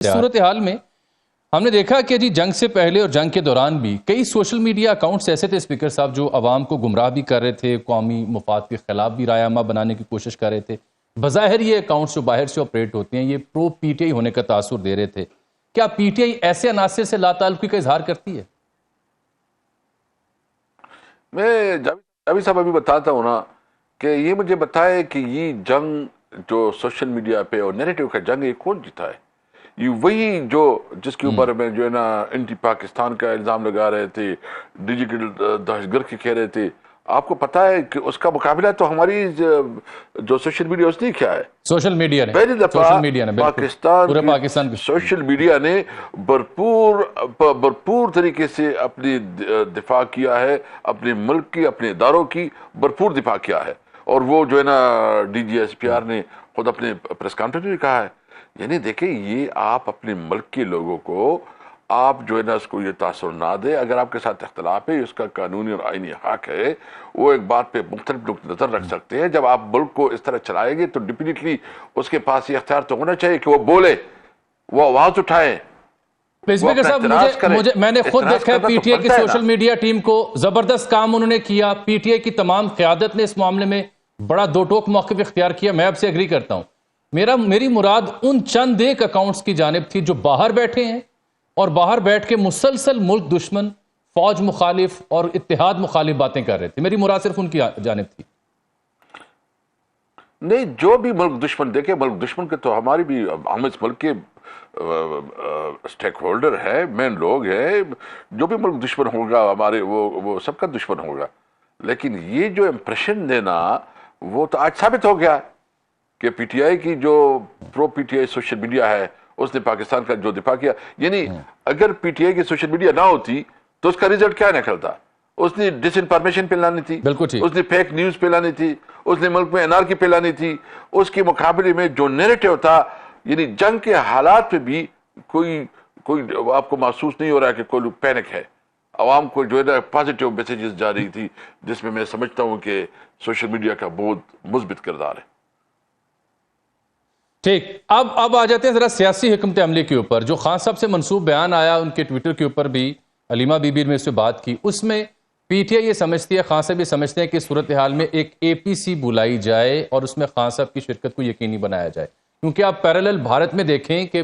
اس صورتحال میں ہم نے دیکھا کہ جی جنگ سے پہلے اور جنگ کے دوران بھی کئی سوشل میڈیا اکاؤنٹس ایسے تھے اسپیکر صاحب جو عوام کو گمراہ بھی کر رہے تھے، قومی مفاد کے خلاف بھی رائے عامہ بنانے کی کوشش کر رہے تھے۔ بظاہر یہ اکاؤنٹس جو باہر سے آپریٹ ہوتے ہیں یہ پرو پی ٹی آئی ہونے کا تاثر دے رہے تھے۔ کیا پی ٹی آئی ایسے عناصر سے لا تعلقی کا اظہار کرتی ہے؟ میں جاوید صاحب ابھی بتاتا ہوں نا کہ یہ مجھے بتائے کہ یہ جنگ جو سوشل میڈیا پہ اور نیریٹو کا جنگ یہ کون جیتا ہے؟ یہ وہی جو جس کے اوپر میں جو ہے نا انٹی پاکستان کا الزام لگا رہے تھے، ڈیجیٹل دہشت گرد کے کہہ رہے تھے۔ آپ کو پتا ہے کہ اس کا مقابلہ تو ہماری جو سوشل میڈیا اس نے کیا ہے؟ سوشل میڈیا نے پہلی دفعہ پاکستان کی سوشل میڈیا نے بھرپور طریقے سے اپنی دفاع کیا ہے، اپنے ملک کی، اپنے اداروں کی بھرپور دفاع کیا ہے۔ اور وہ جو ہے نا D G S P R نے خود اپنے پریس کانفرنس میں کہا ہے، یعنی دیکھیں یہ آپ اپنے ملک کے لوگوں کو آپ جو ہے نا اس کو یہ تاثر نہ دے۔ اگر آپ کے ساتھ اختلاف ہے، اس کا قانونی اور آئینی حق ہے، وہ ایک بات پہ مختلف لوگ نظر رکھ سکتے ہیں۔ جب آپ ملک کو اس طرح چلائیں گے تو ڈیفینیٹلی اس کے پاس یہ اختیار تو ہونا چاہیے کہ وہ بولے، وہ آواز اٹھائے۔ اسپیکر صاحب میں نے خود دیکھا ہے پی ٹی آئی کی سوشل میڈیا ٹیم کو زبردست کام انہوں نے کیا۔ پی ٹی آئی کی تمام قیادت نے اس معاملے میں بڑا دو ٹوک موقف اختیار کیا۔ میں اب سے اگری کرتا ہوں۔ میری مراد ان چند ایک اکاؤنٹس کی جانب تھی جو باہر بیٹھے ہیں اور باہر بیٹھ کے مسلسل ملک دشمن، فوج مخالف اور اتحاد مخالف باتیں کر رہے تھے۔ میری مراد صرف ان کی جانب تھی۔ نہیں، جو بھی ملک دشمن، دیکھیں ملک دشمن کے تو ہماری بھی، ہم اس ملک کے سٹیک ہولڈر ہے، مین لوگ ہیں۔ جو بھی ملک دشمن ہوگا ہمارے وہ سب کا دشمن ہوگا۔ لیکن یہ جو امپریشن دینا وہ تو آج ثابت ہو گیا کہ پی ٹی آئی کی جو pro P T I social media ہے اس نے پاکستان کا جو دفاع کیا، یعنی اگر پی ٹی آئی کی سوشل میڈیا نہ ہوتی تو اس کا ریزلٹ کیا نکلتا؟ اس نے ڈس انفارمیشن پھیلانی تھی، اس نے فیک نیوز پھیلانی تھی، اس نے ملک میں انارکی پھیلانی تھی۔ اس کے مقابلے میں جو نیریٹو تھا، یعنی جنگ کے حالات پہ بھی کوئی آپ کو محسوس نہیں ہو رہا کہ کوئی پینک ہے۔ عوام کو جو ہے نا پازیٹیو میسیجز جا رہی تھی، جس میں سمجھتا ہوں کہ سوشل میڈیا کا بہت مثبت کردار ہے۔ ٹھیک، اب آ جاتے ہیں ذرا سیاسی حکمت عملی کے اوپر۔ جو خان صاحب سے منسوب بیان آیا، ان کے ٹویٹر کے اوپر بھی علیمہ بی بی نے اس سے بات کی، اس میں پی ٹی آئی یہ سمجھتی ہے، خان صاحب یہ سمجھتے ہیں کہ صورتحال میں ایک اے پی سی بلائی جائے اور اس میں خان صاحب کی شرکت کو یقینی بنایا جائے، کیونکہ آپ پیرالل بھارت میں دیکھیں کہ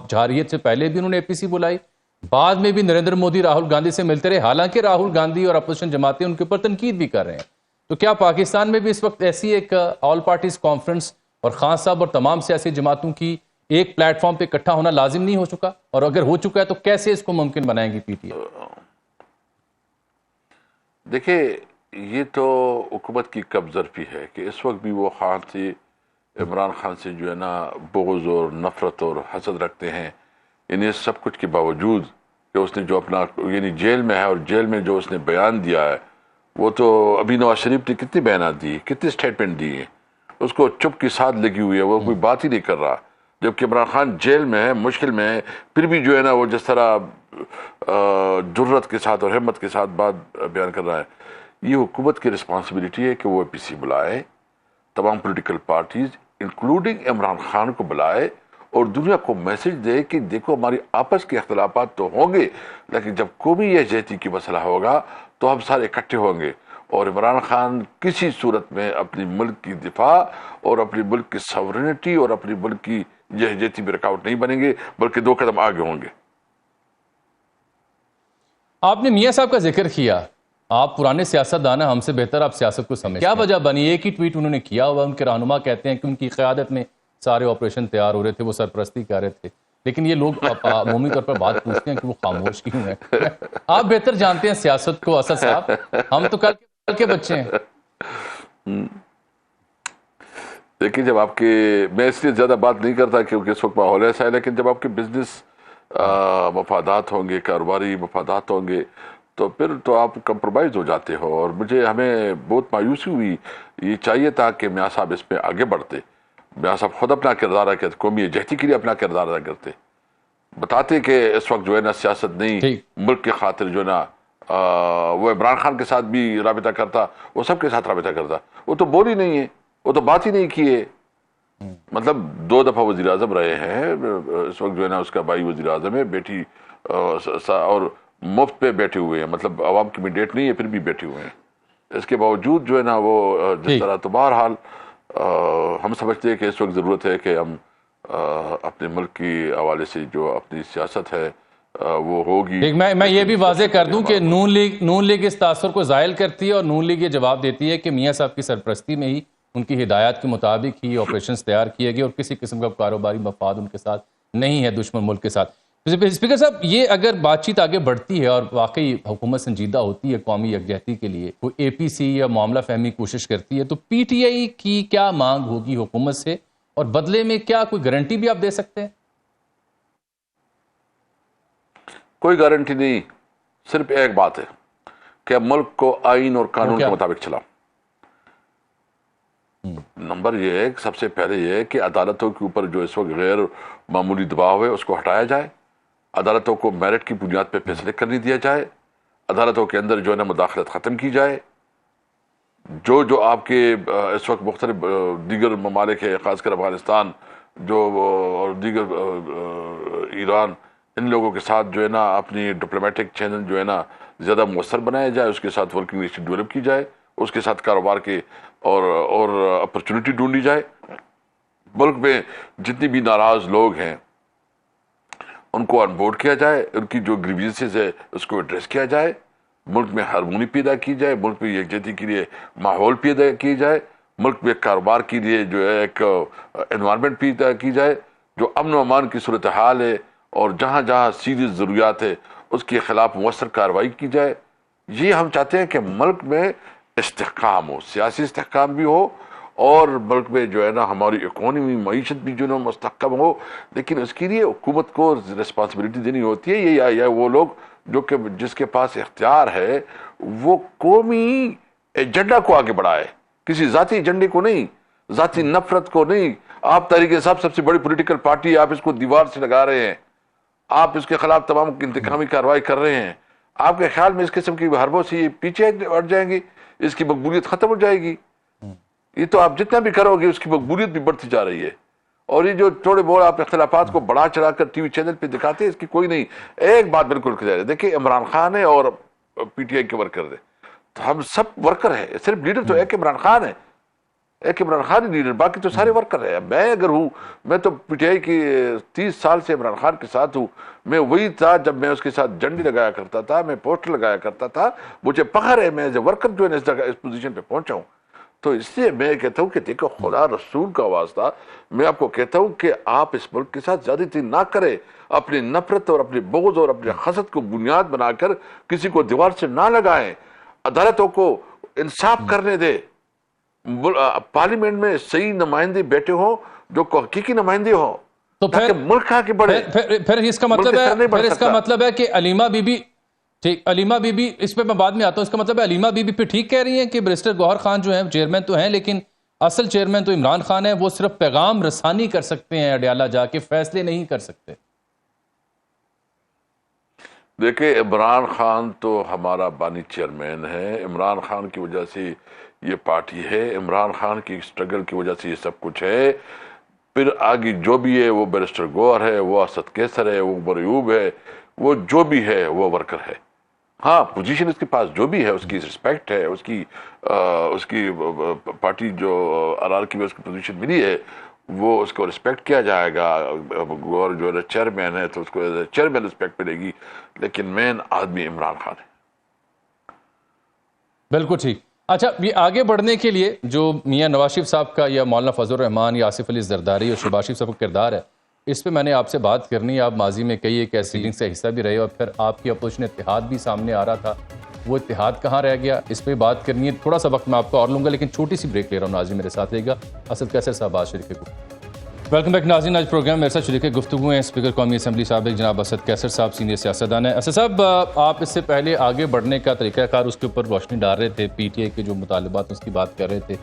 جارحیت سے پہلے بھی انہوں نے اے پی سی بلائی، بعد میں بھی نریندر مودی راہل گاندھی سے ملتے رہے، حالانکہ راہل گاندھی اور اپوزیشن جماعتیں ان کے اوپر تنقید بھی کر رہے ہیں۔ تو کیا پاکستان میں بھی اس وقت ایسی ایک آل پارٹیز کانفرنس اور خان صاحب اور تمام سیاسی جماعتوں کی ایک پلیٹ فارم پہ اکٹھا ہونا لازم نہیں ہو چکا؟ اور اگر ہو چکا ہے تو کیسے اس کو ممکن بنائیں گی پی ٹی آئی؟ دیکھیں یہ تو حکومت کی کب ظرفی ہے کہ اس وقت بھی وہ عمران خان سے جو ہے نا بغض اور نفرت اور حسد رکھتے ہیں۔ یعنی سب کچھ کے باوجود کہ اس نے جو اپنا یعنی جیل میں ہے اور جیل میں جو اس نے بیان دیا ہے، وہ تو ابھی نواز شریف نے کتنی بیانات دی، کتنی سٹیٹمنٹ دی ہے، اس کو چپ کے ساتھ لگی ہوئی ہے، وہ کوئی بات ہی نہیں کر رہا۔ جبکہ عمران خان جیل میں ہے، مشکل میں ہے، پھر بھی جو ہے نا وہ جس طرح جرت کے ساتھ اور ہمت کے ساتھ بات بیان کر رہا ہے۔ یہ حکومت کی رسپانسبلٹی ہے کہ وہ اے پی سی بلائے، تمام political parties including Imran Khan کو بلائے اور دنیا کو میسج دے کہ دیکھو ہماری آپس کے اختلافات تو ہوں گے، لیکن جب قومی یکجہتی کی مسئلہ ہوگا تو ہم سارے اکٹھے ہوں گے، اور عمران خان کسی صورت میں اپنی ملک کی دفاع اور اپنی ملک کی سورینٹی اور اپنی ملک کی یکجہتی میں رکاوٹ نہیں بنیں گے، بلکہ 2 قدم آگے ہوں گے۔ آپ نے میاں صاحب کا ذکر کیا، آپ پرانے سیاست دان ہیں، ہم سے بہتر آپ سیاست کو سمجھتے ہیں۔ کیا وجہ بنی؟ ایک ہی ٹویٹ انہوں نے کیا ہوا، ان کے رہنما کہتے ہیں کہ ان کی قیادت میں سارے آپریشن تیار ہو رہے تھے، وہ سرپرستی کر رہے تھے، لیکن یہ لوگ عمومی طور پر بات پوچھتے ہیں کہ وہ خاموش کیوں ہیں۔ آپ بہتر جانتے ہیں سیاست کو اسد صاحب، ہم تو کل کے بچے ہیں۔ دیکھیں جب آپ کے، میں اس لیے زیادہ بات نہیں کرتا کیونکہ اس وقت ماحول ایسا ہے، لیکن جب آپ کے بزنس مفادات ہوں گے، کاروباری مفادات ہوں گے، تو پھر تو آپ کمپرومائز ہو جاتے ہو۔ اور ہمیں بہت مایوسی ہوئی، یہ چاہیے تھا کہ میاں صاحب اس پہ آگے بڑھتے، میاں صاحب خود اپنا کردار ادا کرتے، قومی یکجہتی کے لیے اپنا کردار ادا کرتے، بتاتے کہ اس وقت جو ہے نا سیاست نہیں، ملک کی خاطر جو ہے نا وہ عمران خان کے ساتھ بھی رابطہ کرتا، وہ سب کے ساتھ رابطہ کرتا۔ وہ تو بولی نہیں ہے، وہ تو بات ہی نہیں کی ہے۔ مطلب 2 دفعہ وزیر اعظم رہے ہیں، اس وقت جو ہے نا اس کا بھائی وزیر اعظم ہے، بیٹی اور مفت پہ بیٹھے ہوئے ہیں، مطلب عوام کی مینڈیٹ نہیں ہے پھر بھی بیٹھے ہوئے ہیں۔ اس کے باوجود جو ہے نا وہ جس طرح، تو بہرحال ہم سمجھتے ہیں کہ اس وقت ضرورت ہے کہ ہم اپنے ملک کی حوالے سے جو اپنی سیاست ہے وہ ہوگی۔ میں یہ بھی واضح کر دوں کہ نون لیگ اس تاثر کو زائل کرتی ہے، اور نون لیگ یہ جواب دیتی ہے کہ میاں صاحب کی سرپرستی میں ہی، ان کی ہدایات کے مطابق ہی آپریشنز تیار کیے گئے، اور کسی قسم کا کاروباری مفاد ان کے ساتھ نہیں ہے دشمن ملک کے ساتھ۔ اسپیکر صاحب، یہ اگر بات چیت آگے بڑھتی ہے اور واقعی حکومت سنجیدہ ہوتی ہے قومی یکجہتی کے لیے، کوئی اے پی سی یا معاملہ فہمی کوشش کرتی ہے، تو پی ٹی آئی کی کیا مانگ ہوگی حکومت سے، اور بدلے میں کیا کوئی گارنٹی بھی آپ دے سکتے ہیں؟ کوئی گارنٹی نہیں، صرف ایک بات ہے کہ ملک کو آئین اور قانون کے مطابق چلاؤ۔ نمبر یہ ہے، سب سے پہلے یہ ہے کہ عدالتوں کے اوپر جو اس وقت غیر معمولی دباؤ ہے اس کو ہٹایا جائے، عدالتوں کو میرٹ کی بنیاد پہ فیصلے کرنے دیا جائے، عدالتوں کے اندر جو ہے نا مداخلت ختم کی جائے۔ جو آپ کے اس وقت مختلف دیگر ممالک ہے، خاص کر افغانستان اور دیگر ایران، ان لوگوں کے ساتھ جو ہے نا اپنی ڈپلومیٹک چینل جو ہے نا زیادہ مؤثر بنایا جائے، اس کے ساتھ ورکنگ ریلیشن ڈیولپ کی جائے، اس کے ساتھ کاروبار کے اور اپرچونٹی ڈھونڈی جائے۔ ملک میں جتنی بھی ناراض لوگ ہیں ان کو آن بورڈ کیا جائے، ان کی جو گریوینسز ہے اس کو ایڈریس کیا جائے، ملک میں ہارمونی پیدا کی جائے، ملک میں یکجہتی کے لیے ماحول پیدا کی جائے، ملک میں کاروبار کے لیے جو ہے ایک انوائرمنٹ پیدا کی جائے، جو امن و امان کی صورتحال ہے اور جہاں جہاں سیریس ضروریات ہے اس کے خلاف مؤثر کارروائی کی جائے۔ یہ ہم چاہتے ہیں کہ ملک میں استحکام ہو، سیاسی استحکام بھی ہو، اور ملک میں جو ہے نا ہماری اکانومی معیشت بھی جو ہے نا مستحکم ہو، لیکن اس کے لیے حکومت کو رسپانسبلٹی دینی ہوتی ہے۔ یہ وہ لوگ جو کہ جس کے پاس اختیار ہے وہ قومی ایجنڈا کو آگے بڑھائے، کسی ذاتی ایجنڈے کو نہیں، ذاتی نفرت کو نہیں۔ آپ تحریک انصاف سب سے بڑی پولیٹیکل پارٹی، آپ اس کو دیوار سے لگا رہے ہیں، آپ اس کے خلاف تمام انتقامی کارروائی کر رہے ہیں۔ آپ کے خیال میں اس قسم کی حربوں سے یہ پیچھے ہٹ جائیں گی، اس کی مقبولیت ختم ہو جائے گی؟ یہ تو آپ جتنا بھی کرو گے اس کی مقبولیت بھی بڑھتی جا رہی ہے۔ اور یہ جو تھوڑے بہت آپ اختلافات کو بڑھا چڑھا کر ٹی وی چینل پہ دکھاتے ہیں، اس کی کوئی نہیں۔ ایک بات بالکل کلیئر ہے، دیکھیں عمران خان ہے اور پی ٹی آئی کے ورکر ہے، تو ہم سب ورکر ہیں، صرف لیڈر تو ایک عمران خان ہے، ایک عمران خان ہی لیڈر، باقی تو سارے ورکر ہیں۔ میں اگر ہوں، میں تو پی ٹی آئی کی 30 سال سے عمران خان کے ساتھ ہوں، میں وہی تھا جب میں اس کے ساتھ جھنڈی لگایا کرتا تھا، میں پوسٹر لگایا کرتا تھا، مجھے فخر ہے میں ایز اے ورکر جو ہے اس پوزیشن پہ پہنچا ہوں۔ تو اس لیے میں کہتا ہوں کہ دیکھو خدا رسول کا واسطہ، میں آپ کو کہتا ہوں کہ آپ اس ملک کے ساتھ زیادتی نہ کریں، اپنی نفرت اور اپنی بغض اور اپنے حسد کو بنیاد بنا کر کسی کو دیوار سے نہ لگائیں، عدالتوں کو انصاف کرنے دے، پارلیمنٹ میں صحیح نمائندے بیٹھے ہوں جو حقیقی نمائندے ہوں، تاکہ ملک آگے بڑھے۔ پھر اس کا مطلب ہے کہ علیمہ بی بی، ٹھیک، علیمہ بی بی، اس پہ میں بعد میں آتا ہوں، اس کا مطلب ہے علیمہ بی بی پہ ٹھیک کہہ رہی ہیں کہ بیرسٹر گوہر خان جو ہیں چیئرمین تو ہیں، لیکن اصل چیئرمین تو عمران خان ہے، وہ صرف پیغام رسانی کر سکتے ہیں اڈیالہ جا کے، فیصلے نہیں کر سکتے؟ دیکھیں عمران خان تو ہمارا بانی چیئرمین ہے، عمران خان کی وجہ سے یہ پارٹی ہے، عمران خان کی سٹرگل کی وجہ سے یہ سب کچھ ہے۔ پھر آگے جو بھی ہے، وہ بیرسٹر گوہر ہے، وہ اسد کیسر ہے، وہ عمر ایوب ہے، وہ جو بھی ہے وہ ورکر ہے۔ ہاں، پوزیشن اس کے پاس جو بھی ہے اس کی رسپیکٹ ہے، اس کی پارٹی جو RRQ میں اس کی پوزیشن ملی ہے وہ اس کو رسپیکٹ کیا جائے گا۔ گوہر جو ہے چیئرمین ہے تو اس کو چیئرمین رسپیکٹ ملے گی، لیکن مین آدمی عمران خان ہے۔ بالکل ٹھیک۔ اچھا، یہ آگے بڑھنے کے لیے جو میاں نواز شریف صاحب کا یا مولانا فضل الرحمان یا آصف علی زرداری اور شہباز شریف صاحب کا کردار ہے، اس پہ میں نے آپ سے بات کرنی ہے۔ آپ ماضی میں کئی ایک ایسی لنک سے حصہ بھی رہے، اور پھر آپ کی اپوزیشن اتحاد بھی سامنے آ رہا تھا، وہ اتحاد کہاں رہ گیا، اس پہ بات کرنی ہے۔ تھوڑا سا وقت میں آپ کو اور لوں گا، لیکن چھوٹی سی بریک لے رہا ہوں۔ ناظرین میرے ساتھ رہے گا، اسد کیسر صاحب آج شریک گفتگو۔ ویلکم بیک ناظرین، آج پروگرام میرے ساتھ شریک گفتگو ہیں اسپیکر قومی اسمبلی سابق جناب اسد کیسر صاحب، سینئر سیاستدان ہیں۔ اسد صاحب، آپ اس سے پہلے آگے بڑھنے کا طریقہ کار اس کے اوپر روشنی ڈال رہے تھے، پی ٹی آئی کے جو مطالبات اس کی بات کر رہے تھے۔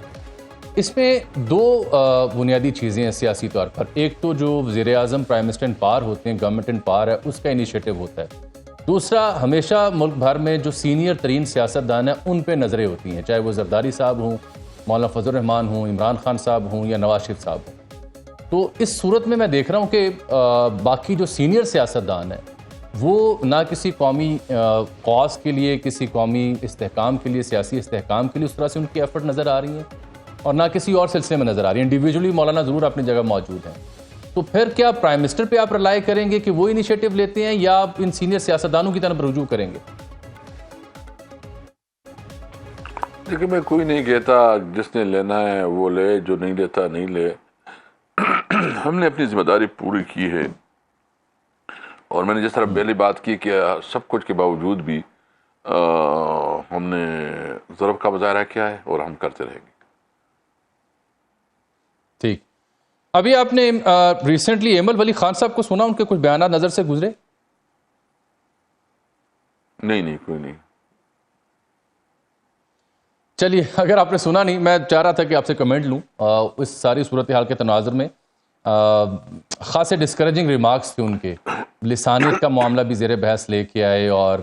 اس میں دو بنیادی چیزیں ہیں سیاسی طور پر، ایک تو جو وزیر اعظم پرائم منسٹر ان پاور ہوتے ہیں، گورنمنٹ ان پاور ہے، اس کا انیشیٹو ہوتا ہے۔ دوسرا، ہمیشہ ملک بھر میں جو سینئر ترین سیاستدان ہیں ان پہ نظریں ہوتی ہیں، چاہے وہ زرداری صاحب ہوں، مولانا فضل الرحمان ہوں، عمران خان صاحب ہوں یا نواز شریف صاحب ہوں۔ تو اس صورت میں دیکھ رہا ہوں کہ باقی جو سینئر سیاستدان ہیں وہ نہ کسی قومی کاز کے لیے، کسی قومی استحکام کے لیے، سیاسی استحکام کے لیے اس طرح سے ان کی ایفرٹ نظر آ رہی ہیں، اور نہ کسی اور سلسلے میں نظر آ رہی ہیں. انڈیویجولی مولانا ضرور اپنی جگہ موجود ہیں. تو پھر کیا پرائم منسٹر پہ آپ رلائے کریں گے کہ وہ انیشیٹو لیتے ہیں، یا آپ ان سینئر سیاستدانوں کی طرف رجوع کریں گے؟ دیکھیں میں کوئی نہیں کہتا، جس نے لینا ہے وہ لے، جو نہیں لیتا نہیں لے. ہم نے اپنی ذمہ داری پوری کی ہے، اور میں نے جس طرح پہلی بات کی کہ سب کچھ کے باوجود بھی ہم نے ضرب کا مظاہرہ کیا ہے اور ہم کرتے رہیں گے. ٹھیک. ابھی آپ نے ریسنٹلی ایمل ولی خان صاحب کو سنا، ان کے کچھ بیانات نظر سے گزرے؟ نہیں کوئی نہیں. چلیے، اگر آپ نے سنا نہیں، میں چاہ رہا تھا کہ آپ سے کمنٹ لوں اس ساری صورتحال کے تناظر میں. خاصے ڈسکریجنگ ریمارکس تھے ان کے، لسانیت کا معاملہ بھی زیر بحث لے کے آئے، اور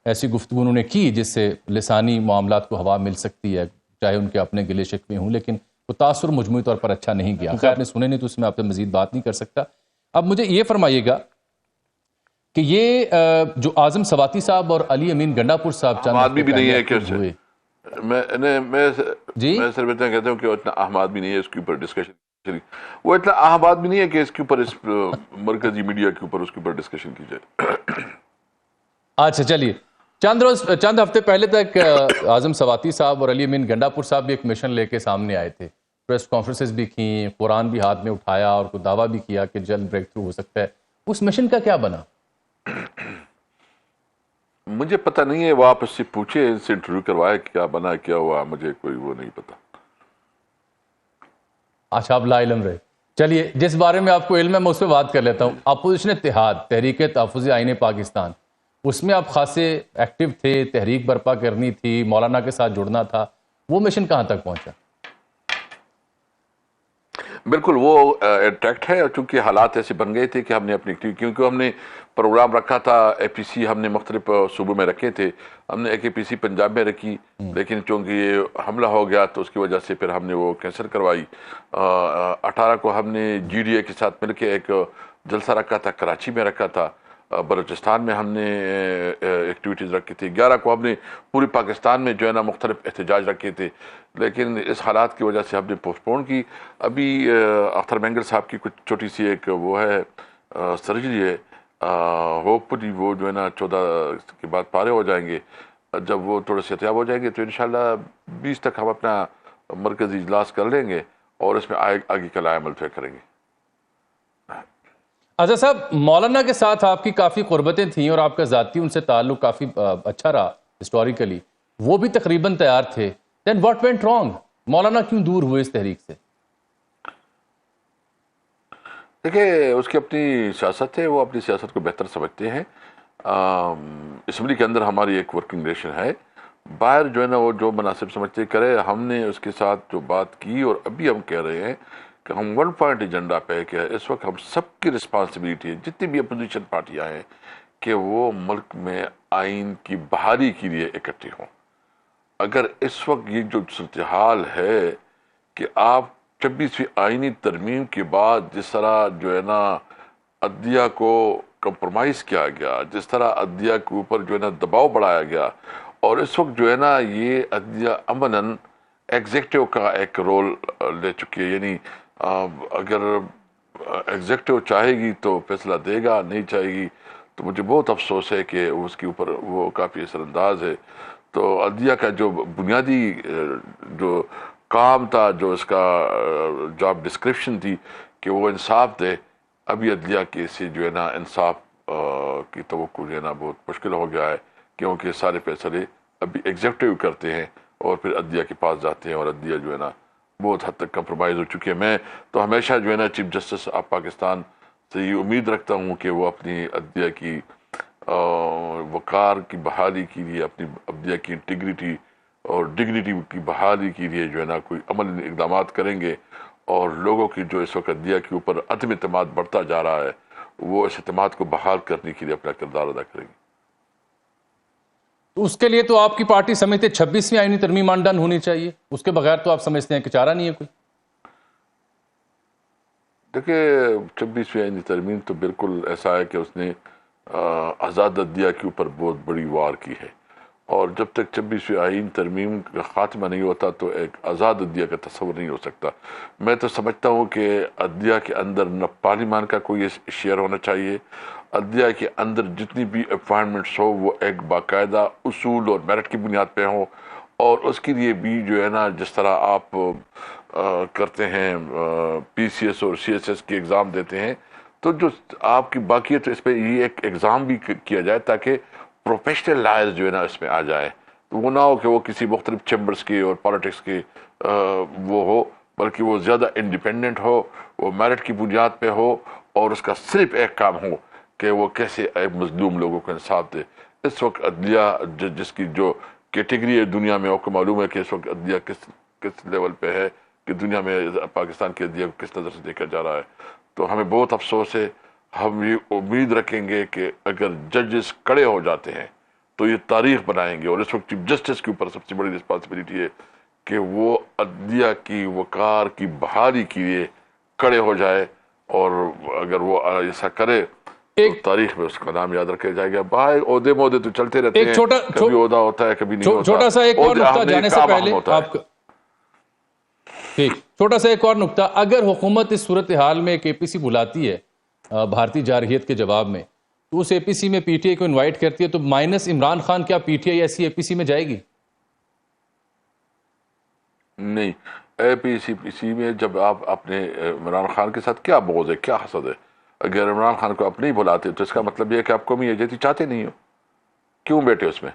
ایسی گفتگو انہوں نے کی جس سے لسانی معاملات کو ہوا مل سکتی ہے، چاہے ان کے اپنے گلے شکوے ہوں، لیکن وہ تاثر مجموعی طور پر اچھا نہیں گیا. خیر، آپ نے سنے نہیں تو اس میں آپ سے مزید بات نہیں کر سکتا. اب مجھے یہ فرمائیے گا کہ یہ جو اعظم سواتی صاحب اور علی امین گنڈا پور صاحب چند آدمی بھی نہیں ہے کیسے ہوئے، میں صرف اتنا کہتا ہوں کہ اتنا اہم آدمی نہیں ہے اس کے اوپر ڈسکشن، وہ اتنا اہم آدمی نہیں ہے کہ اس کے اوپر، اس مرکزی میڈیا کے اوپر اس کے اوپر ڈسکشن کی جائے. اچھا چلیے، چند ہفتے پہلے تک اعظم سواتی صاحب اور علی امین گنڈا پور صاحب بھی ایک مشن لے کے سامنے آئے تھے، پریس کانفرنسز بھی کی، قرآن بھی ہاتھ میں اٹھایا اور کوئی دعویٰ بھی کیا کہ جلد بریک تھرو ہو سکتا ہے. اس مشن کا کیا بنا؟ مجھے پتہ نہیں ہے، وہ آپ اس سے پوچھے، ان سے انٹرویو کروائے، کیا بنا کیا ہوا، مجھے کوئی وہ نہیں پتا. اچھا، آپ لا علم رہے. چلیے، جس بارے میں آپ کو علم ہے میں اس پہ بات کر لیتا ہوں. اپوزیشن اتحاد تحریک تحفظ آئین پاکستان، اس میں آپ خاصے ایکٹیو تھے، تحریک برپا کرنی تھی، مولانا کے ساتھ جڑنا تھا. وہ مشن کہاں تک پہنچا؟ بالکل وہ اٹریکٹ ہے، چونکہ حالات ایسے بن گئے تھے کہ ہم نے اپنی، کیونکہ ہم نے پروگرام رکھا تھا اے پی سی، ہم نے مختلف صوبوں میں رکھے تھے. ہم نے ایک اے پی سی پنجاب میں رکھی، لیکن چونکہ یہ حملہ ہو گیا تو اس کی وجہ سے پھر ہم نے وہ کینسل کروائی. 18 کو ہم نے جی ڈی اے کے ساتھ مل کے ایک جلسہ رکھا تھا، کراچی میں رکھا تھا. بلوچستان میں ہم نے ایکٹیویٹیز رکھی تھی. 11 کو ہم نے پوری پاکستان میں جو ہے نا مختلف احتجاج رکھے تھے، لیکن اس حالات کی وجہ سے ہم نے پوسٹ پون کی. ابھی اختر مینگل صاحب کی کچھ چھوٹی سی ایک وہ ہے سرجری ہے، ہوپ فلی وہ جو ہے نا 14 کے بعد پارے ہو جائیں گے. جب وہ تھوڑے سے احتیاط ہو جائیں گے تو انشاءاللہ 20 تک ہم اپنا مرکزی اجلاس کر لیں گے اور اس میں آگے کا عمل طے کریں گے. اچھا صاحب، مولانا کے ساتھ آپ کی کافی قربتیں تھیں اور آپ کا ذاتی ان سے تعلق کافی اچھا رہا ہسٹوریکلی، وہ بھی تقریباً تیار تھے. دین واٹ وینٹ رانگ؟ مولانا کیوں دور ہوئے اس تحریک سے؟ دیکھیں، اس کی اپنی سیاست ہے، وہ اپنی سیاست کو بہتر سمجھتے ہیں. اسمبلی کے اندر ہماری ایک ورکنگ ریلیشن ہے، باہر جو ہے نا وہ جو مناسب سمجھتے کرے. ہم نے اس کے ساتھ جو بات کی اور ابھی ہم کہہ رہے ہیں کہ ہم ون پوائنٹ ایجنڈا پہ کہ اس وقت ہم سب کی رسپانسبلٹی ہے، جتنی بھی اپوزیشن پارٹیاں ہیں، کہ وہ ملک میں آئین کی بحالی کے لیے اکٹھے ہوں. اگر اس وقت یہ جو صورتحال ہے کہ آپ 26ویں آئینی ترمیم کے بعد جس طرح جو ہے نا عدلیہ کو کمپرومائز کیا گیا، جس طرح عدلیہ کے اوپر جو ہے نا دباؤ بڑھایا گیا، اور اس وقت جو ہے نا یہ عدلیہ امناً ایگزیکٹو کا ایک رول لے چکی ہے. یعنی اگر ایگزیکٹو چاہے گی تو فیصلہ دے گا، نہیں چاہے گی تو مجھے بہت افسوس ہے کہ اس کے اوپر وہ کافی اثر انداز ہے. تو عدلیہ کا جو بنیادی جو کام تھا، جو اس کا جاب ڈسکرپشن تھی کہ وہ انصاف دے، ابھی عدلیہ کے سے جو ہے نا انصاف کی توقع جو ہے نا بہت مشکل ہو گیا ہے، کیونکہ سارے فیصلے ابھی ایگزیکٹو کرتے ہیں اور پھر عدلیہ کے پاس جاتے ہیں، اور عدلیہ جو ہے نا بہت حد تک کمپرومائز ہو چکی ہے. میں تو ہمیشہ جو ہے نا چیف جسٹس آف پاکستان سے یہ امید رکھتا ہوں کہ وہ اپنی عدلیہ کی وقار کی بحالی کے لیے، اپنی عدلیہ کی انٹیگریٹی اور ڈگنیٹی کی بحالی کے لیے جو ہے نا کوئی عملی اقدامات کریں گے، اور لوگوں کی جو اس وقت عدلیہ کے اوپر عدم اعتماد بڑھتا جا رہا ہے، وہ اس اعتماد کو بحال کرنے کے لیے اپنا کردار ادا کریں گے. اس کے لیے تو آپ کی پارٹی سمجھتے 26ویں آئینی ترمیم ڈن ہونی چاہیے، اس کے بغیر تو آپ سمجھتے ہیں کہ چارہ نہیں ہے کوئی؟ دیکھیں 26ویں آئینی ترمیم تو بالکل ایسا ہے کہ اس نے آزاد عدلیہ کے اوپر بہت بڑی وار کی ہے، اور جب تک 26ویں آئین ترمیم کا خاتمہ نہیں ہوتا تو ایک آزاد عدلیہ کا تصور نہیں ہو سکتا۔ میں تو سمجھتا ہوں کہ عدلیہ کے اندر نہ پارلیمان کا کوئی شیئر ہونا چاہیے، عدلیہ کے اندر جتنی بھی اپوائنٹمنٹس ہو وہ ایک باقاعدہ اصول اور میرٹ کی بنیاد پہ ہوں، اور اس کے لیے بھی جو ہے نا جس طرح آپ کرتے ہیں پی سی ایس اور سی ایس ایس کے ایگزام دیتے ہیں، تو جو آپ کی باقی ہے تو اس پہ یہ ایک ایگزام بھی کیا جائے تاکہ پروفیشنل لائر جو ہے نا اس میں آ جائے، تو وہ نہ ہو کہ وہ کسی مختلف چیمبرز کے اور پالیٹکس کے وہ ہو، بلکہ وہ زیادہ انڈیپینڈنٹ ہو، وہ میرٹ کی بنیاد پہ ہو، اور اس کا صرف ایک کام ہو کہ وہ کیسے ایک مظلوم لوگوں کو انصاف دے۔ اس وقت عدلیہ جس کی جو کیٹیگری ہے دنیا میں، آپ کو معلوم ہے کہ اس وقت عدلیہ کس لیول پہ ہے، کہ دنیا میں پاکستان کی عدلیہ کو کس نظر سے دیکھا جا رہا ہے۔ تو ہمیں بہت افسوس ہے، ہم یہ امید رکھیں گے کہ اگر ججز کڑے ہو جاتے ہیں تو یہ تاریخ بنائیں گے، اور اس وقت چیف جسٹس کے اوپر سب سے بڑی رسپانسبلٹی ہے کہ وہ عدلیہ کی وقار کی بحالی کے لیے کڑے ہو جائے، اور اگر وہ ایسا کرے تو ایک تاریخ میں اس کا نام یاد رکھا جائے گا۔ بھائی عہدے مہدے تو چلتے رہتے ہیں، کبھی عہدہ ہوتا ہے کبھی نہیں ہوتا، چھوٹا سا ایک اور عہدے نقطہ اہم نہیں، جانے سے کام اہم پہلے ہوتا ہے۔ آپ ٹھیک، چھوٹا سا ایک اور نقطہ، اگر حکومت اس صورتحال میں ایک اے پی سی بلاتی ہے بھارتی جارحیت کے جواب میں، تو اس اے پی سی میں پی ٹی آئی کو انوائٹ کرتی ہے، تو مائنس عمران خان کیا پی ٹی آئی ایسی اے پی سی میں جائے گی؟ نہیں، اے پی سی میں جب آپ اپنے عمران خان کے ساتھ کیا بغض ہے، کیا حسد ہے؟ اگر عمران خان کو آپ نہیں بلاتے تو اس کا مطلب یہ ہے کہ آپ قومی یکجہتی چاہتے نہیں ہو، کیوں بیٹھے اس میں؟